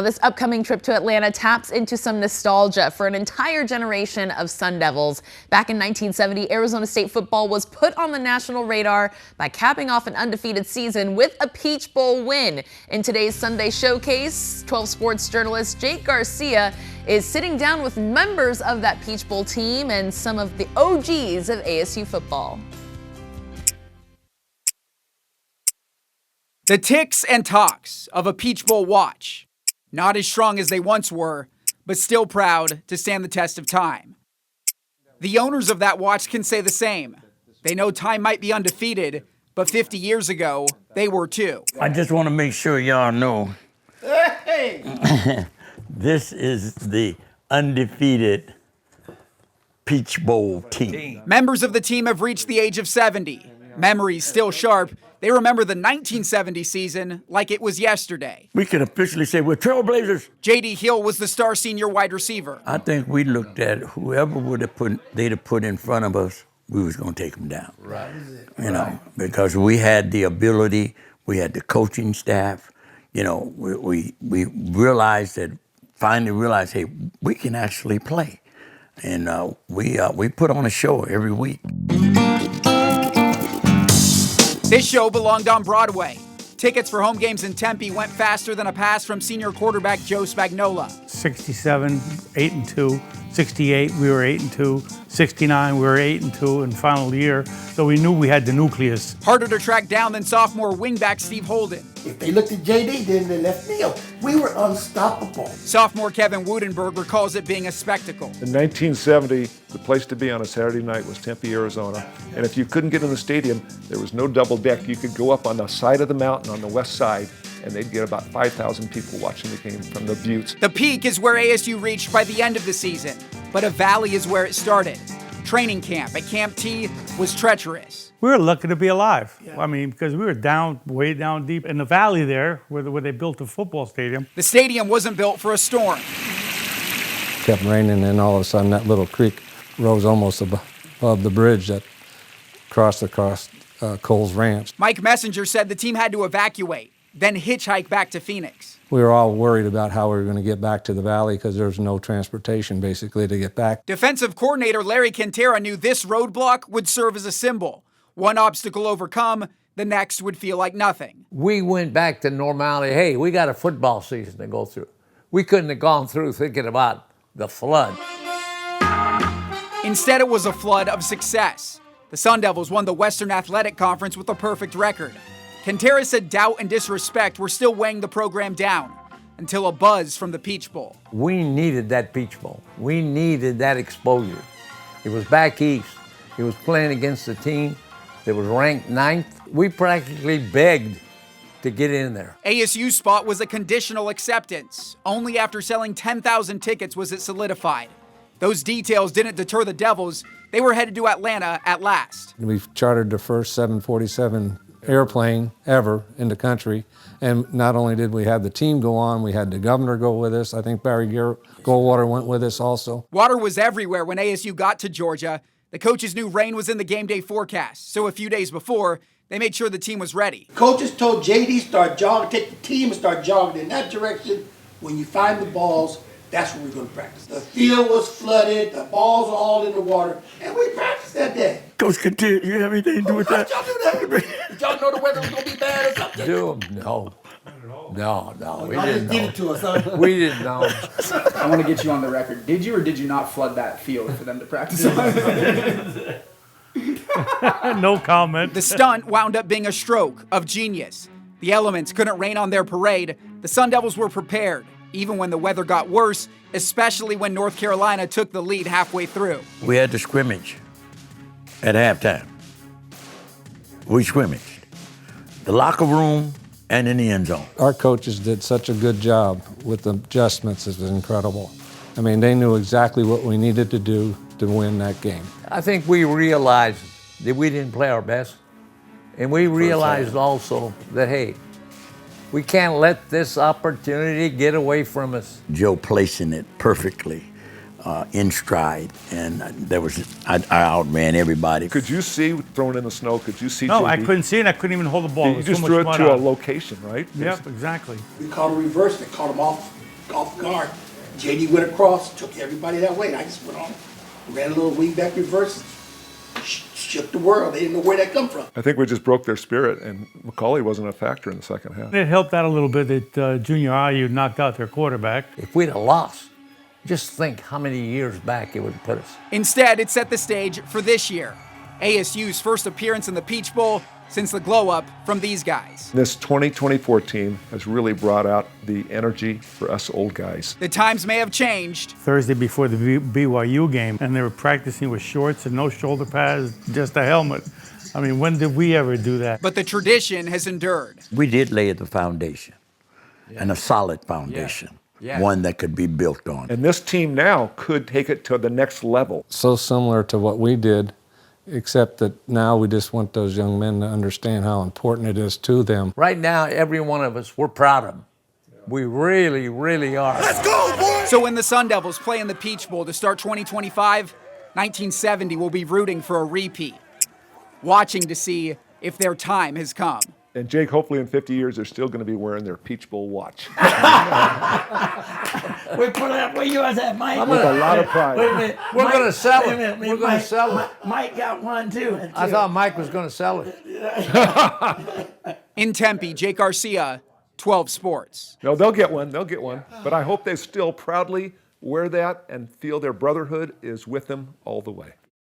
this upcoming trip to Atlanta taps into some nostalgia for an entire generation of Sun Devils. Back in 1970, Arizona State football was put on the national radar by capping off an undefeated season with a Peach Bowl win. In today's Sunday Showcase, 12 Sports journalist Jake Garcia is sitting down with members of that Peach Bowl team and some of the OGs of ASU football. The ticks and talks of a Peach Bowl watch. Not as strong as they once were, but still proud to stand the test of time. The owners of that watch can say the same. They know time might be undefeated, but 50 years ago, they were too. I just want to make sure y'all know this is the undefeated Peach Bowl team. Members of the team have reached the age of 70. Memories still sharp. They remember the 1970 season like it was yesterday. We can officially say we're Trailblazers. J.D. Hill was the star senior wide receiver. I think we looked at whoever they'd have put in front of us, we was going to take them down. Right. You know, because we had the ability, we had the coaching staff. You know, we finally realized, hey, we can actually play. And we put on a show every week. This show belonged on Broadway. Tickets for home games in Tempe went faster than a pass from senior quarterback Joe Spagnola. 67, 8-2. 68, we were 8-2. 69, we were 8-2 in final year. So we knew we had the nucleus. Harder to track down than sophomore wingback Steve Holden. If they looked at JD, then they left Neil. We were unstoppable. Sophomore Kevin Woodenberg recalls it being a spectacle. In 1970, the place to be on a Saturday night was Tempe, Arizona. And if you couldn't get in the stadium, there was no double deck. You could go up on the side of the mountain on the west side, and they'd get about 5,000 people watching the game from the buttes. The peak is where ASU reached by the end of the season, but a valley is where it started. Training camp at Camp T was treacherous. We were lucky to be alive. Yeah. I mean, because we were way down deep in the valley there where they built the football stadium. The stadium wasn't built for a storm. Kept raining, and all of a sudden that little creek rose almost above the bridge that crossed across Cole's Ranch. Mike Messenger said the team had to evacuate, then hitchhike back to Phoenix. We were all worried about how we were going to get back to the valley because there was no transportation basically to get back. Defensive coordinator Larry Quintera knew this roadblock would serve as a symbol. One obstacle overcome, the next would feel like nothing. We went back to normality. Hey, we got a football season to go through. We couldn't have gone through thinking about the flood. Instead, it was a flood of success. The Sun Devils won the Western Athletic Conference with a perfect record. Quintera said doubt and disrespect were still weighing the program down until a buzz from the Peach Bowl. We needed that Peach Bowl. We needed that exposure. It was back east. He was playing against a team that was ranked 9th. We practically begged to get in there. ASU's spot was a conditional acceptance. Only after selling 10,000 tickets was it solidified. Those details didn't deter the Devils. They were headed to Atlanta at last. We've chartered the first 747 airplane ever in the country, and not only did we have the team go on, we had the governor go with us. I think Barry Goldwater went with us also. Water was everywhere when ASU got to Georgia. The coaches knew rain was in the game day forecast, so a few days before, they made sure the team was ready. Coaches told JD start jogging, take the team and start jogging in that direction. When you find the balls, that's where we're going to practice. The field was flooded, the balls are all in the water, and we practiced that day. Coach Quintera, you have anything to do with that? Y'all do that? Did y'all know the weather was going to be bad or something? Dude, no. No, we Y'all didn't just did know. it to us, huh? We didn't know. I want to get you on the record. Did you or did you not flood that field for them to practice on? No comment. The stunt wound up being a stroke of genius. The elements couldn't rain on their parade. The Sun Devils were prepared, even when the weather got worse, especially when North Carolina took the lead halfway through. We had the scrimmage at halftime. We scrimmaged. The locker room and in the end zone. Our coaches did such a good job with the adjustments. It was incredible. I mean, they knew exactly what we needed to do to win that game. I think we realized that we didn't play our best. And we realized also that, hey, we can't let this opportunity get away from us. Joe placing it perfectly in stride, and I outran everybody. Could you see throwing in the snow? Could you see? No, JD? I couldn't see it. I couldn't even hold the ball. You just threw it to a location, right? Yep, exactly. We called a reverse that caught them off. off guard. JD went across, took everybody that way. I just went on, ran a little wingback reverse, shook the world. They didn't know where that come from. I think we just broke their spirit, and McCauley wasn't a factor in the second half. It helped out a little bit that junior IU knocked out their quarterback. If we'd have lost, just think how many years back it would have put us. Instead, it set the stage for this year, ASU's first appearance in the Peach Bowl since the glow-up from these guys. This 2024 team has really brought out the energy for us old guys. The times may have changed, Thursday before the BYU game, and they were practicing with shorts and no shoulder pads, just a helmet. I mean, when did we ever do that? but the tradition has endured. We did lay the foundation, and a solid foundation, one that could be built on. And this team now could take it to the next level. So similar to what we did, except that now we just want those young men to understand how important it is to them. Right now, every one of us, we're proud of them. We really, really are. So when the Sun Devils play in the Peach Bowl to start 2025, 1970 will be rooting for a repeat, watching to see if their time has come. And Jake, hopefully in 50 years, they're still going to be wearing their Peach Bowl watch. We put it up. Where you was at, Mike? With a lot of pride. Wait a minute. We're going to sell it. We're going to sell it. Mike got one too. I thought Mike was going to sell it. In Tempe, Jake Garcia, 12 Sports. No, they'll get one. They'll get one. But I hope they still proudly wear that and feel their brotherhood is with them all the way.